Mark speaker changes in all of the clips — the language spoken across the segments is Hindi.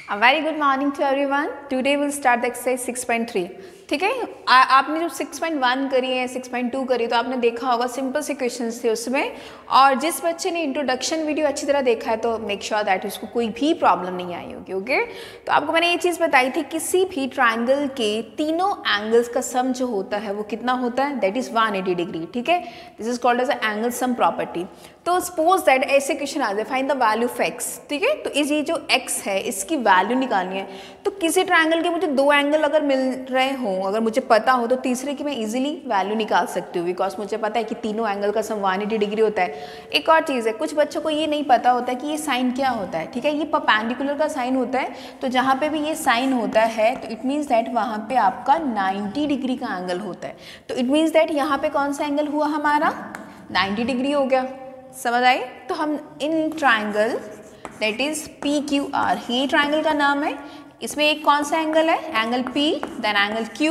Speaker 1: A very good morning to everyone. Today we'll start the exercise 6.3. ठीक है, आपने जब 6.1 करी है 6.2 करी तो आपने देखा होगा सिंपल से क्वेश्चंस थे उसमें, और जिस बच्चे ने इंट्रोडक्शन वीडियो अच्छी तरह देखा है तो मेक श्योर दैट उसको कोई भी प्रॉब्लम नहीं आई होगी. ओके, तो आपको मैंने ये चीज़ बताई थी, किसी भी ट्राइंगल के तीनों एंगल्स का सम जो होता है वो कितना होता है, दैट इज 180 डिग्री. ठीक है, this is called as angle sum property. तो सपोज दैट ऐसे क्वेश्चन आ जाए, find the value of X. ठीक है, तो इस ये जो एक्स है इसकी वैल्यू निकालनी है. तो किसी ट्राइंगल के मुझे दो एंगल अगर मिल रहे हों, अगर मुझे पता हो, तो तीसरे की मैं इजीली वैल्यू निकाल सकती हूँ, बिकॉज मुझे पता है कि तीनों एंगल का सम 180 डिग्री होता है. एक और चीज़ है, कुछ बच्चों को ये नहीं पता होता है कि ये साइन क्या होता है. ठीक है, ये परपेंडिकुलर का साइन होता है, तो जहाँ पे भी ये साइन होता है तो इट मीन्स दैट वहाँ पे आपका 90 डिग्री का एंगल होता है. तो इट मीन्स दैट यहाँ पे कौन सा एंगल हुआ हमारा, 90 डिग्री हो गया. समझ आई. तो हम in triangle that is PQR, ये ट्राइंगल का नाम है. इसमें एक कौन सा एंगल है, angle P, then angle Q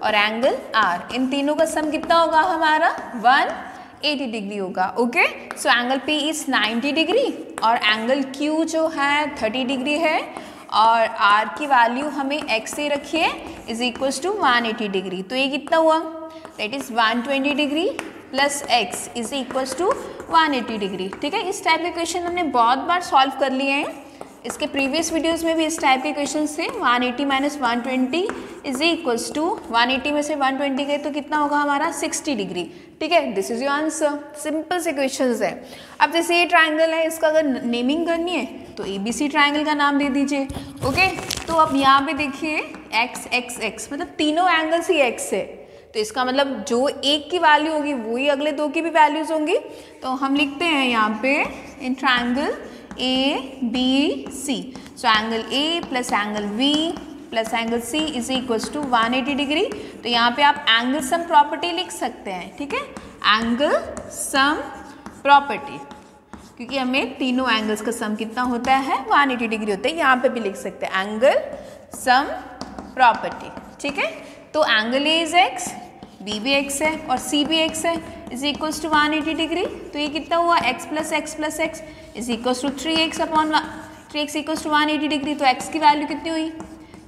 Speaker 1: और एंगल R. इन तीनों का सम कितना होगा हमारा, 180 डिग्री होगा. Okay, so angle P is 90 degree और एंगल Q जो है 30 डिग्री है, और R की वैल्यू हमें X से रखिए इज इक्वल्स टू 180 डिग्री. तो ये कितना हुआ, that is 120 degree plus X is equals to 180 degree. ठीक है, इस टाइप के क्वेश्चन हमने बहुत बार सॉल्व कर लिए हैं. इसके प्रीवियस वीडियोस में भी इस टाइप के क्वेश्चन थे. 180 माइनस 120 इज इक्वल्स टू 180 में से 120 गए तो कितना होगा हमारा, 60 डिग्री. ठीक है, this is your answer. Simple से क्वेश्चंस है. अब जैसे ये ट्राइंगल है, इसका अगर नेमिंग करनी है तो ABC ट्राइंगल का नाम दे दीजिए. ओके, तो अब यहाँ पे देखिए x x x, मतलब तीनों एंगल्स ही x है, तो इसका मतलब जो एक की वैल्यू होगी वही अगले दो की भी वैल्यूज होंगी. तो हम लिखते हैं यहाँ पे in triangle ABC, so angle A plus angle V plus angle C is equals to 180 degree. तो यहाँ पे आप एंगल सम प्रॉपर्टी लिख सकते हैं. ठीक है, एंगल सम प्रॉपर्टी, क्योंकि हमें तीनों एंगल्स का सम कितना होता है, 180 डिग्री होता है. यहाँ पे भी लिख सकते हैं एंगल सम प्रॉपर्टी. ठीक है, तो angle A is X, B भी X है और C भी X है, इज इक्वल्स टू 180 डिग्री. तो ये कितना हुआ, x plus x is equals to 3x upon 3x equals to 180 degree. तो x की वैल्यू कितनी हुई,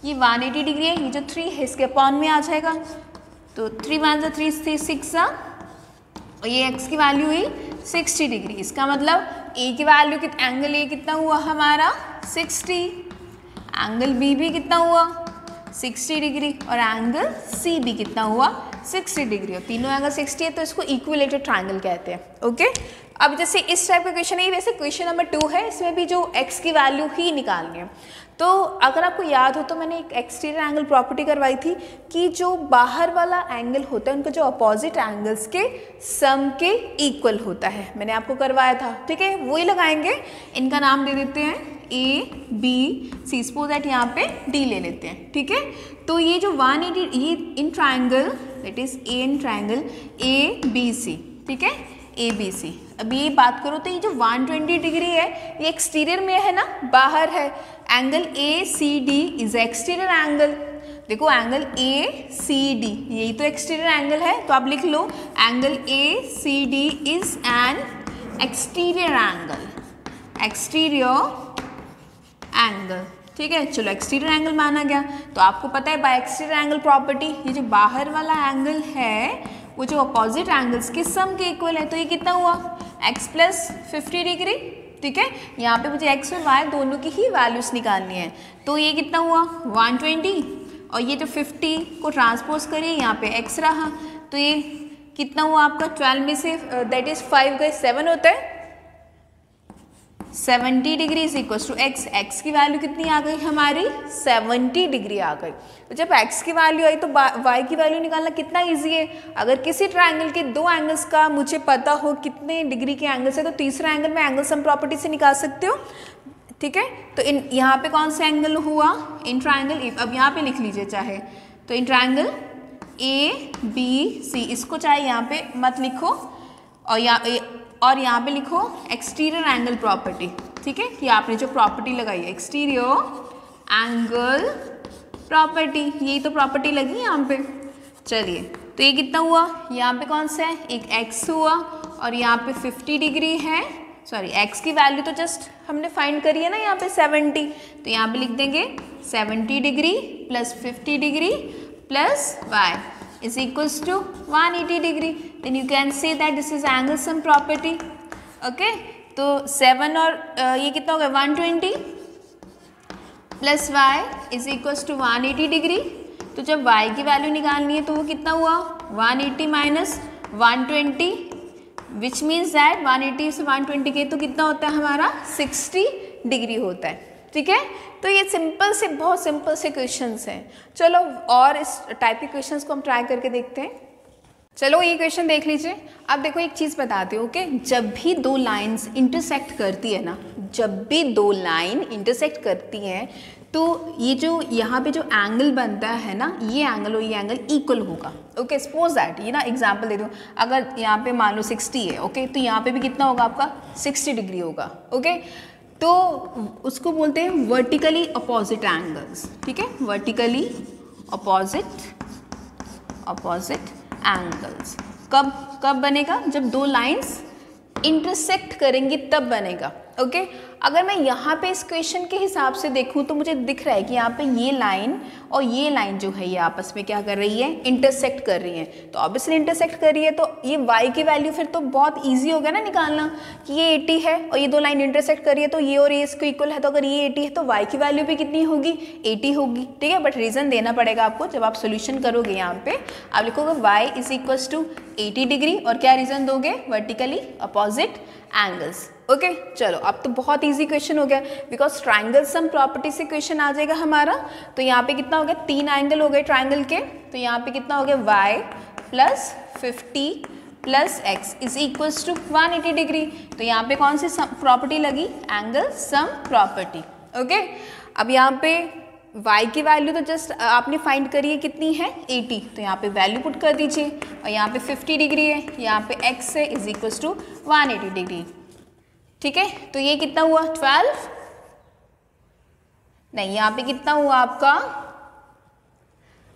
Speaker 1: ये 180 डिग्री है, ये जो 3 है इसके अपॉन में आ जाएगा. तो 3 1 3 6 और ये x की वैल्यू हुई 60 डिग्री. इसका मतलब a की वैल्यू एंगल A कितना हुआ हमारा, 60. एंगल B भी कितना हुआ, 60 डिग्री, और एंगल C भी कितना हुआ, 60 डिग्री. और तीनों एंगल 60 है तो इसको इक्विलेटरल ट्राइंगल कहते हैं. ओके, अब जैसे इस टाइप का क्वेश्चन है, वैसे क्वेश्चन नंबर 2 है, इसमें भी जो x की वैल्यू ही निकालनी है. तो अगर आपको याद हो तो मैंने एक एक्सटीरियर एंगल प्रॉपर्टी करवाई थी कि जो बाहर वाला एंगल होता है उनका जो अपोजिट एंगल्स के सम के इक्वल होता है, मैंने आपको करवाया था. ठीक है, वही लगाएंगे. इनका नाम दे देते हैं A B C, suppose that यहाँ पे D ले लेते हैं. ठीक है, तो ये जो 180, ये इन triangle that is a in triangle ABC. ठीक है, ABC. अब ये बात करो तो ये जो 120 डिग्री है ये एक्सटीरियर में है ना, बाहर है. Angle ACD is exterior angle. देखो एंगल ACD यही तो एक्सटीरियर एंगल है, तो आप लिख लो angle ACD is an exterior angle, exterior angle. ठीक है, चलो एक्सटीरियर एंगल माना गया. तो आपको पता है बाय एक्सटीरियर एंगल प्रॉपर्टी, ये जो बाहर वाला एंगल है वो जो अपोजिट एंगल्स के सम के इक्वल है. तो ये कितना हुआ, x प्लस 50 डिग्री. ठीक है, यहाँ पे मुझे x और y दोनों की ही वैल्यूज निकालनी है. तो ये कितना हुआ, 120, और ये जो 50 को ट्रांसपोज करिए यहाँ पे x रहा, तो ये कितना हुआ आपका, 12 में से दैट इज 5 गए 7 होता है, 70 degree is equal to x. x की वैल्यू कितनी आ गई हमारी, 70 डिग्री आ गई. तो जब x की वैल्यू आई तो y की वैल्यू निकालना कितना इजी है. अगर किसी ट्राइंगल के दो एंगल्स का मुझे पता हो कितने डिग्री के एंगल्स है, तो तीसरा एंगल मैं एंगल सम प्रॉपर्टी से निकाल सकते हो. ठीक है, तो इन यहाँ पे कौन सा एंगल हुआ, इन ट्राइंगल. अब यहाँ पे लिख लीजिए चाहे तो, इन ट्राइंगल ABC. इसको चाहे यहाँ पे मत लिखो और यहाँ पे लिखो एक्सटीरियर एंगल प्रॉपर्टी. ठीक है, कि आपने जो प्रॉपर्टी लगाई है एक्सटीरियर एंगल प्रॉपर्टी, यही तो प्रॉपर्टी लगी यहाँ पे. चलिए, तो ये कितना हुआ, यहाँ पे कौन सा है, एक x हुआ और यहाँ पे 50 डिग्री है. सॉरी x की वैल्यू तो जस्ट हमने फाइंड करी है ना यहाँ पे 70, तो यहाँ पे लिख देंगे 70 degree plus 50 degree plus y is equals to 180 degree. Then you can say that this is angle sum property. Okay, तो 7 और ये कितना हो गया 120 plus y is equals to 180 degree. तो जब y की वैल्यू निकालनी है तो वो कितना हुआ 180 माइनस 120 विच मीन्स दैट 180 से 120 के तो कितना होता है हमारा 60 डिग्री होता है. ठीक है, तो ये सिंपल से बहुत सिंपल से क्वेश्चंस हैं. चलो और इस टाइप के क्वेश्चंस को हम ट्राई करके देखते हैं. चलो ये क्वेश्चन देख लीजिए. अब देखो एक चीज़ बताती हूँ, ओके, जब भी दो लाइंस इंटरसेक्ट करती है ना, जब भी दो लाइन इंटरसेक्ट करती हैं तो ये जो यहाँ पे जो एंगल बनता है ना, ये एंगल और ये एंगल इक्वल होगा. ओके, सपोज दैट ये ना एग्जांपल दे दूँ, अगर यहाँ पे मान लो 60 है, ओके, तो यहाँ पे भी कितना होगा आपका 60 डिग्री होगा. ओके, तो उसको बोलते हैं वर्टिकली अपोजिट एंगल्स. ठीक है, वर्टिकली अपोजिट एंगल्स कब बनेगा, जब दो लाइंस इंटरसेक्ट करेंगी तब बनेगा. ओके, अगर मैं यहाँ पे इस क्वेश्चन के हिसाब से देखूँ तो मुझे दिख रहा है कि यहाँ पे ये लाइन और ये लाइन जो है ये आपस में क्या कर रही है, इंटरसेक्ट कर रही है. तो ऑब्वियसली इंटरसेक्ट कर रही है तो ये y की वैल्यू फिर तो बहुत इजी हो गया ना निकालना कि ये 80 है और ये दो लाइन इंटरसेक्ट कर रही है तो ये और ये इसको इक्वल है. तो अगर ये 80 है तो y की वैल्यू भी कितनी होगी 80 होगी. ठीक है, बट रीज़न देना पड़ेगा आपको. जब आप सोल्यूशन करोगे यहाँ पे आप लिखोगे y is equals to 80 degree और क्या रीज़न दोगे, वर्टिकली अपोजिट एंगल्स. ओके, चलो अब तो बहुत इजी क्वेश्चन हो गया बिकॉज ट्राइंगल सम प्रॉपर्टी से क्वेश्चन आ जाएगा हमारा. तो यहाँ पे कितना हो गया, 3 एंगल हो गए ट्राइंगल के, तो यहाँ पे कितना हो गया y plus 50 plus x is equals to 180 degree. तो यहाँ पे कौन सी प्रॉपर्टी लगी, एंगल सम प्रॉपर्टी. ओके, अब यहाँ पे y की वैल्यू तो जस्ट आपने फाइंड करी है कितनी है 80, तो यहाँ पे वैल्यू पुट कर दीजिए और यहाँ पे 50 डिग्री है, यहाँ पे x है इज इक्वल्स टू 180 डिग्री. ठीक है, तो ये कितना हुआ 12 नहीं, यहाँ पे कितना हुआ आपका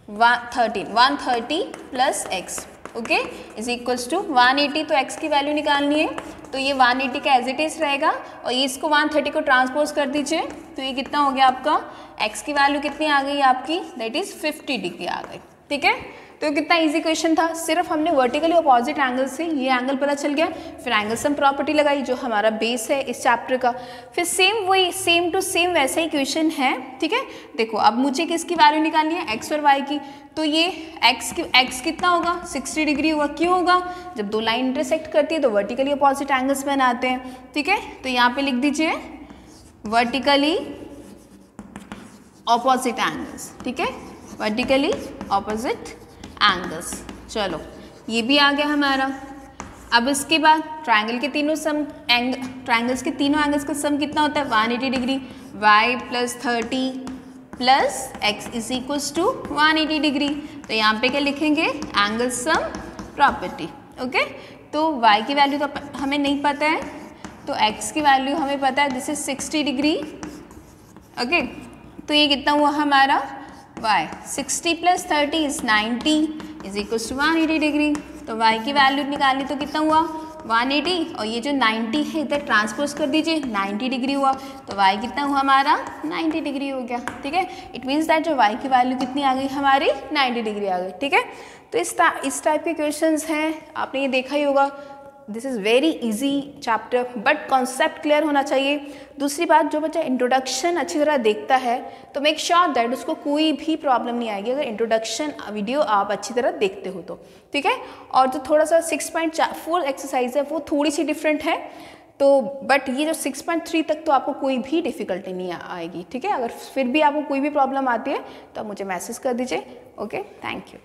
Speaker 1: 130 plus x. Okay, is equals to 180. तो x की वैल्यू निकालनी है तो ये 180 का एज इट इज रहेगा और ये इसको 130 को ट्रांसपोज कर दीजिए. तो ये कितना हो गया आपका, x की वैल्यू कितनी आ गई आपकी, दैट इज 50 डिग्री आ गई. ठीक है, तो कितना इजी क्वेश्चन था. सिर्फ हमने वर्टिकली अपोजिट एंगल से ये एंगल पता चल गया, फिर एंगल सम प्रॉपर्टी लगाई जो हमारा बेस है इस चैप्टर का. फिर सेम टू सेम वैसा ही क्वेश्चन है. ठीक है, देखो अब मुझे किसकी वैल्यू निकालनी है, x और y की. तो ये x कितना होगा 60 डिग्री होगा. क्यों होगा, जब दो लाइन इंटरसेक्ट करती है तो वर्टिकली अपोजिट एंगल्स बनाते हैं. ठीक है, तो यहाँ पे लिख दीजिए वर्टिकली अपोजिट एंगल्स. ठीक है, वर्टिकली अपोजिट एंगल्स. चलो ये भी आ गया हमारा. अब इसके बाद ट्राइंगल्स के तीनों एंगल्स का सम कितना होता है 180 degree. y plus 30 plus x is equals to 180 degree. तो यहाँ पे क्या लिखेंगे, एंगल सम प्रॉपर्टी. ओके, तो y की वैल्यू तो हमें नहीं पता है तो x की वैल्यू हमें पता है, दिस इज 60 डिग्री. ओके, तो ये कितना हुआ हमारा y 60 plus 30 is 90 is equals to 180 degree. तो y की वैल्यू निकालनी तो कितना हुआ 180 और ये जो 90 है इधर ट्रांसपोज कर दीजिए 90 डिग्री हुआ. तो y कितना हुआ हमारा 90 डिग्री हो गया. ठीक है, इट मीन्स दैट जो y की वैल्यू कितनी आ गई हमारी 90 डिग्री आ गई. ठीक है, तो इस टाइप के क्वेश्चंस हैं, आपने ये देखा ही होगा. This is very easy chapter but concept clear होना चाहिए. दूसरी बात, जो बच्चा इंट्रोडक्शन अच्छी तरह देखता है तो मेक श्योर दैट उसको कोई भी प्रॉब्लम नहीं आएगी अगर इंट्रोडक्शन वीडियो आप अच्छी तरह देखते हो तो. ठीक है, और जो थोड़ा सा 6.4 एक्सरसाइज है वो थोड़ी सी डिफरेंट है तो, बट ये जो 6.3 तक तो आपको कोई भी डिफ़िकल्टी नहीं आएगी. ठीक है, अगर फिर भी आपको कोई भी प्रॉब्लम आती है तो आप मुझे मैसेज कर दीजिए. Okay, thank you.